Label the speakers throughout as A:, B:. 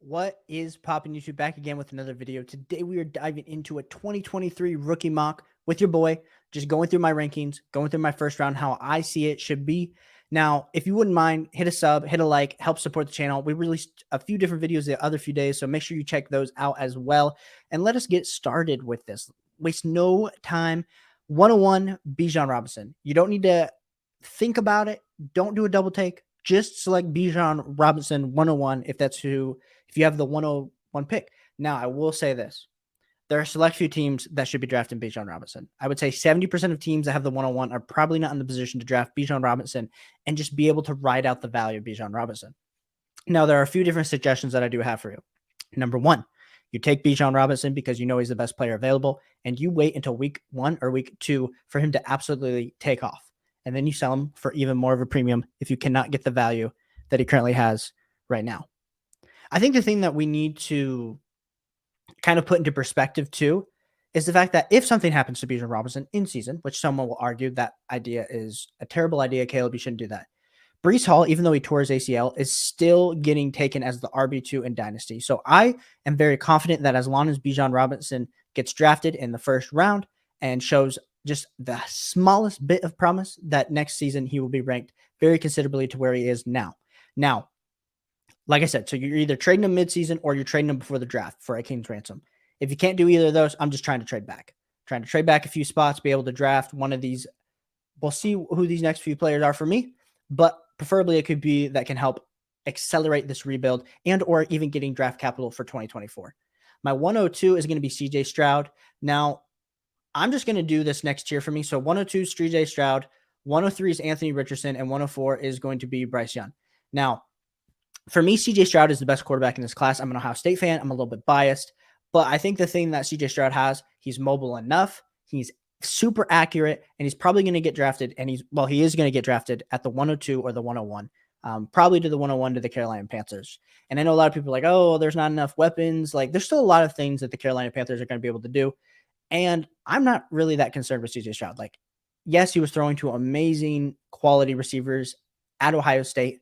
A: What is popping YouTube? Back again with another video. Today we are diving into a 2023 rookie mock with your boy, just going through my rankings, going through my first round, how I see it should be. Now, if you wouldn't mind, hit a sub, hit a like, help support the channel. We released a few different videos the other few days, so make sure you check those out as well. And let us get started with this. Waste no time. 101 Bijan Robinson. You don't need to think about it. Don't do a double take. Just select Bijan Robinson 101 if you have the 101 pick. Now, I will say this. There are a select few teams that should be drafting Bijan Robinson. I would say 70% of teams that have the 101 are probably not in the position to draft Bijan Robinson and just be able to ride out the value of Bijan Robinson. Now, there are a few different suggestions that I do have for you. Number one, you take Bijan Robinson because you know he's the best player available, and you wait until week 1 or week 2 for him to absolutely take off. And then you sell him for even more of a premium if you cannot get the value that he currently has right now. I think the thing that we need to kind of put into perspective too is the fact that if something happens to Bijan Robinson in season, which someone will argue that idea is a terrible idea, Caleb, you shouldn't do that. Breece Hall, even though he tore his ACL, is still getting taken as the RB2 in Dynasty. So I am very confident that as long as Bijan Robinson gets drafted in the first round and shows just the smallest bit of promise, that next season he will be ranked very considerably to where he is now. Now, like I said, so you're either trading him midseason or you're trading him before the draft for Achane's ransom. If you can't do either of those, I'm just trying to trade back. Trying to trade back a few spots, be able to draft one of these. We'll see who these next few players are for me, but preferably it could be that can help accelerate this rebuild and or even getting draft capital for 2024. My 102 is going to be CJ Stroud. Now, I'm just going to do this next tier for me. So 102 is CJ Stroud, 103 is Anthony Richardson, and 104 is going to be Bryce Young. Now, for me, CJ Stroud is the best quarterback in this class. I'm an Ohio State fan. I'm a little bit biased, but I think the thing that CJ Stroud has, he's mobile enough. He's super accurate, and he's probably going to get drafted. And he is going to get drafted at the 102 or the 101, probably to the 101 to the Carolina Panthers. And I know a lot of people are like, oh, there's not enough weapons. Like, there's still a lot of things that the Carolina Panthers are going to be able to do. And I'm not really that concerned with CJ Stroud. Like, yes, he was throwing to amazing quality receivers at Ohio State,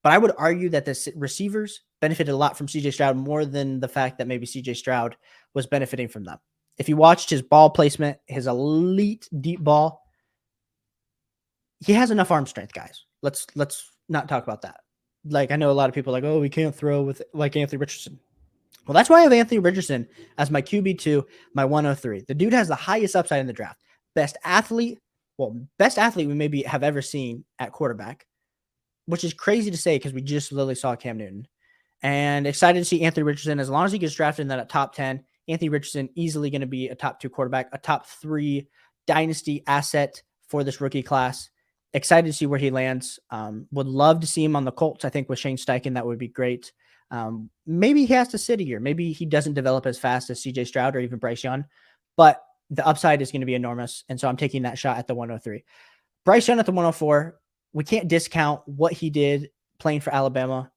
A: but I would argue that the receivers benefited a lot from CJ Stroud more than the fact that maybe CJ Stroud was benefiting from them. If you watched his ball placement, his elite deep ball, he has enough arm strength, guys. Let's not talk about that. Like, I know a lot of people are like, oh, we can't throw with like Anthony Richardson. Well, that's why I have Anthony Richardson as my QB2, my 103. The dude has the highest upside in the draft. Best athlete we maybe have ever seen at quarterback, which is crazy to say because we just literally saw Cam Newton. And excited to see Anthony Richardson. As long as he gets drafted in that top 10, Anthony Richardson easily going to be a top 2 quarterback, a top 3 dynasty asset for this rookie class. Excited to see where he lands. Would love to see him on the Colts. I think with Shane Steichen, that would be great. Maybe he has to sit a year. Maybe he doesn't develop as fast as CJ Stroud or even Bryce Young, but the upside is going to be enormous. And so I'm taking that shot at the 103. Bryce Young at the 104. We can't discount what he did playing for Alabama,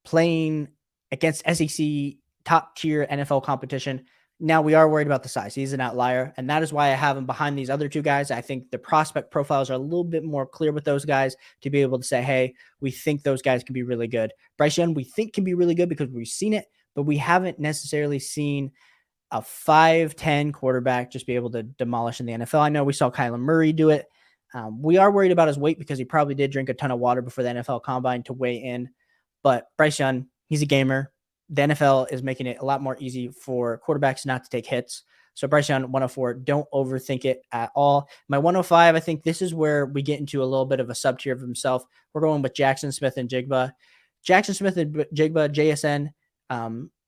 A: playing against SEC top tier NFL competition. Now we are worried about the size. He's an outlier, and that is why I have him behind these other 2 guys. I think the prospect profiles are a little bit more clear with those guys to be able to say, hey, we think those guys can be really good. Bryce Young, we think can be really good because we've seen it, but we haven't necessarily seen a 5'10" quarterback just be able to demolish in the NFL. I know we saw Kyler Murray do it. We are worried about his weight because he probably did drink a ton of water before the NFL Combine to weigh in. But Bryce Young, he's a gamer. The NFL is making it a lot more easy for quarterbacks not to take hits. So Bryce Young, 104, don't overthink it at all. My 105, I think this is where we get into a little bit of a sub-tier of himself. We're going with Jackson Smith and Jigba. Jackson Smith and Jigba, JSN,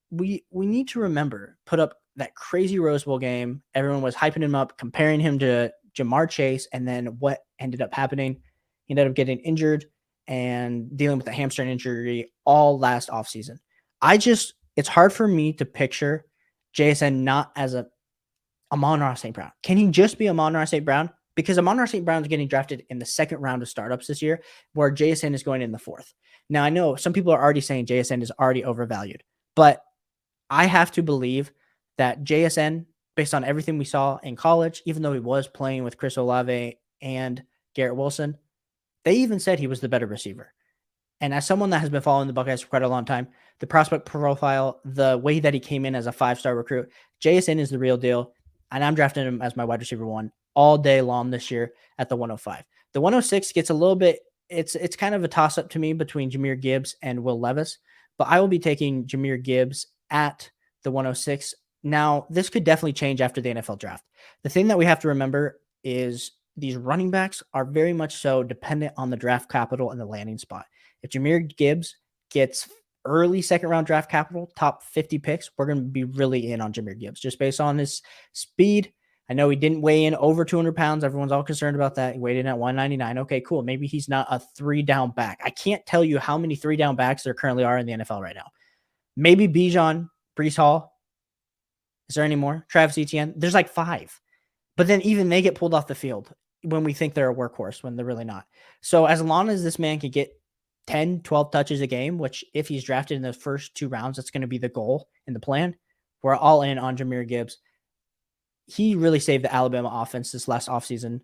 A: we need to remember, put up that crazy Rose Bowl game. Everyone was hyping him up, comparing him to Jamar Chase, and then what ended up happening? He ended up getting injured and dealing with a hamstring injury all last offseason. It's hard for me to picture JSN not as a Amon-Ra St. Brown. Can he just be Amon-Ra St. Brown? Because Amon-Ra St. Brown is getting drafted in the 2nd round of startups this year, where JSN is going in the 4th. Now, I know some people are already saying JSN is already overvalued, but I have to believe that JSN, based on everything we saw in college, even though he was playing with Chris Olave and Garrett Wilson, they even said he was the better receiver. And as someone that has been following the Buckeyes for quite a long time, the prospect profile, the way that he came in as a 5-star recruit, JSN is the real deal. And I'm drafting him as my wide receiver 1 all day long this year at the 105. The 106 gets a little bit, it's kind of a toss up to me between Jahmyr Gibbs and Will Levis, but I will be taking Jahmyr Gibbs at the 106. Now, this could definitely change after the NFL draft. The thing that we have to remember is these running backs are very much so dependent on the draft capital and the landing spot. If Jahmyr Gibbs gets early second round draft capital, top 50 picks, we're going to be really in on Jahmyr Gibbs just based on his speed. I know he didn't weigh in over 200 pounds. Everyone's all concerned about that. He weighed in at 199. Okay, cool. Maybe he's not a 3-down back. I can't tell you how many 3-down backs there currently are in the NFL right now. Maybe Bijan, Breece Hall. Is there any more? Travis Etienne. There's like 5. But then even they get pulled off the field when we think they're a workhorse when they're really not. So as long as this man can get 10, 12 touches a game, which if he's drafted in the first 2 rounds, that's going to be the goal and the plan. We're all in on Jahmyr Gibbs. He really saved the Alabama offense this last offseason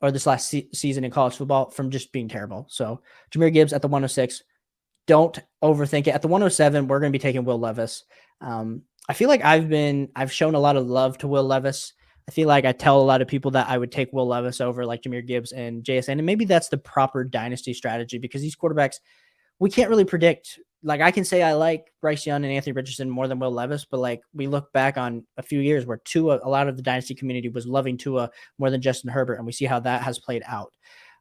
A: or this last season in college football from just being terrible. So Jahmyr Gibbs at the 106. Don't overthink it. At the 107, we're going to be taking Will Levis. I feel like I've shown a lot of love to Will Levis. I feel like I tell a lot of people that I would take Will Levis over like Jahmyr Gibbs and JSN. And maybe that's the proper dynasty strategy because these quarterbacks, we can't really predict. Like I can say I like Bryce Young and Anthony Richardson more than Will Levis, but like we look back on a few years where Tua, a lot of the dynasty community was loving Tua more than Justin Herbert. And we see how that has played out.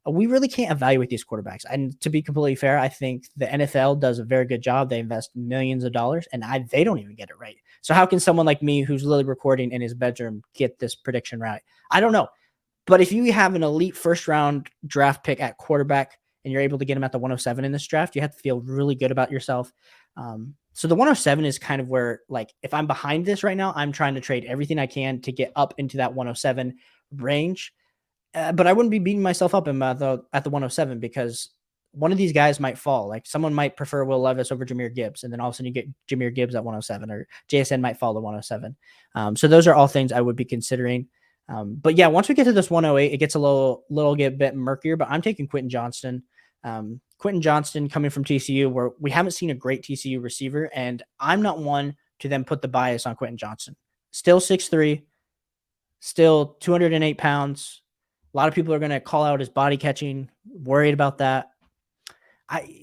A: We really can't evaluate these quarterbacks. And to be completely fair, I think the NFL does a very good job. They invest millions of dollars and they don't even get it right. So how can someone like me who's literally recording in his bedroom get this prediction right? I don't know. But if you have an elite first round draft pick at quarterback and you're able to get him at the 107 in this draft, you have to feel really good about yourself. So the 107 is kind of where, like, if I'm behind this right now, I'm trying to trade everything I can to get up into that 107 range. But I wouldn't be beating myself up at the 107 because one of these guys might fall. Like someone might prefer Will Levis over Jahmyr Gibbs, and then all of a sudden you get Jahmyr Gibbs at 107, or JSN might fall to 107. So those are all things I would be considering. But yeah, once we get to this 108, it gets a bit murkier. But I'm taking Quentin Johnston. Quentin Johnston coming from TCU, where we haven't seen a great TCU receiver, and I'm not one to then put the bias on Quentin Johnston. Still 6'3", still 208 pounds. A lot of people are going to call out his body catching, worried about that.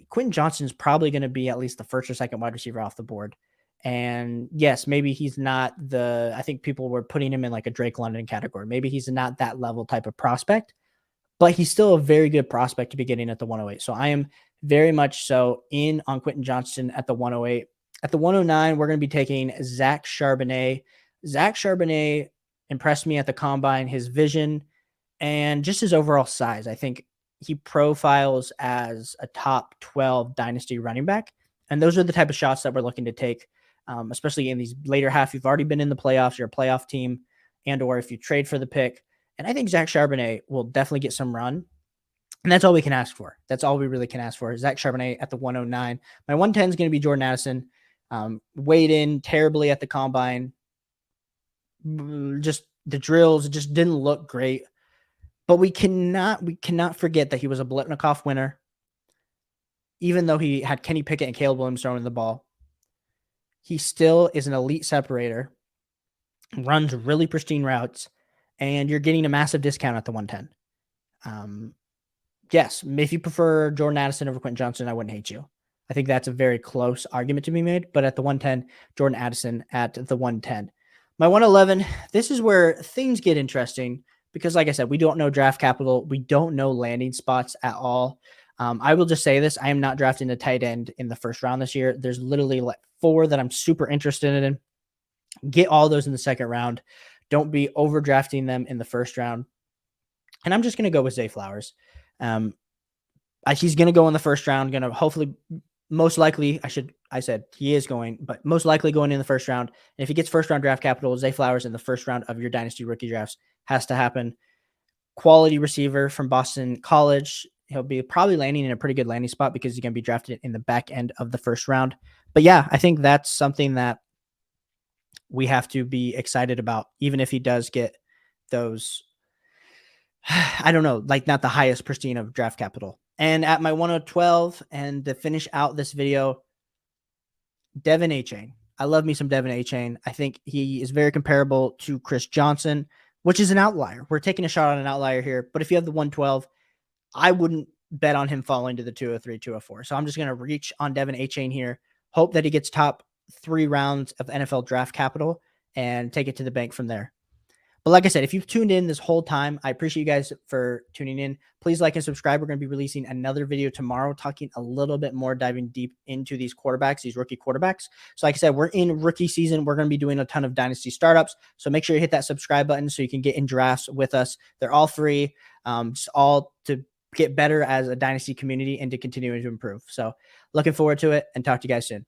A: Quentin Johnston is probably going to be at least the first or second wide receiver off the board. And yes, maybe he's not I think people were putting him in like a Drake London category. Maybe he's not that level type of prospect, but he's still a very good prospect to be getting at the 108. So I am very much so in on Quentin Johnston at the 108. At the 109, we're going to be taking Zach Charbonnet. Zach Charbonnet impressed me at the combine, his vision, and just his overall size. I think he profiles as a top 12 dynasty running back. And those are the type of shots that we're looking to take, especially in these later half. You've already been in the playoffs, you're a playoff team, and or if you trade for the pick. And I think Zach Charbonnet will definitely get some run. And that's all we can ask for. That's all we really can ask for. Zach Charbonnet at the 109. My 110 is going to be Jordan Addison. Weighed in terribly at the combine. Just the drills just didn't look great. But we cannot forget that he was a Biletnikoff winner, even though he had Kenny Pickett and Caleb Williams throwing the ball. He still is an elite separator, runs really pristine routes, and you're getting a massive discount at the 110. Yes, if you prefer Jordan Addison over Quentin Johnston, I wouldn't hate you. I think that's a very close argument to be made, but at the 110, Jordan Addison at the 110. My 111, this is where things get interesting. Because like I said, we don't know draft capital. We don't know landing spots at all. I will just say this. I am not drafting a tight end in the first round this year. There's literally like 4 that I'm super interested in. Get all those in the second round. Don't be overdrafting them in the first round. And I'm just going to go with Zay Flowers. He's going to go in the first round. Going to hopefully, most likely, I said he is going, but most likely going in the first round. And if he gets first round draft capital, Zay Flowers in the first round of your dynasty rookie drafts has to happen. Quality receiver from Boston College. He'll be probably landing in a pretty good landing spot because he's going to be drafted in the back end of the first round. But yeah, I think that's something that we have to be excited about, even if he does get those, I don't know, like not the highest pristine of draft capital. And at my 112, and to finish out this video, Devin Achane. I love me some Devin Achane. I think he is very comparable to Chris Johnston, which is an outlier. We're taking a shot on an outlier here. But if you have the 112, I wouldn't bet on him falling to the 203, 204. So I'm just going to reach on Devin Achane here, hope that he gets top 3 rounds of NFL draft capital, and take it to the bank from there. But like I said, if you've tuned in this whole time, I appreciate you guys for tuning in. Please like and subscribe. We're going to be releasing another video tomorrow talking a little bit more, diving deep into these quarterbacks, these rookie quarterbacks. So like I said, we're in rookie season. We're going to be doing a ton of dynasty startups. So make sure you hit that subscribe button so you can get in drafts with us. They're all free, just all to get better as a dynasty community and to continue to improve. So looking forward to it, and talk to you guys soon.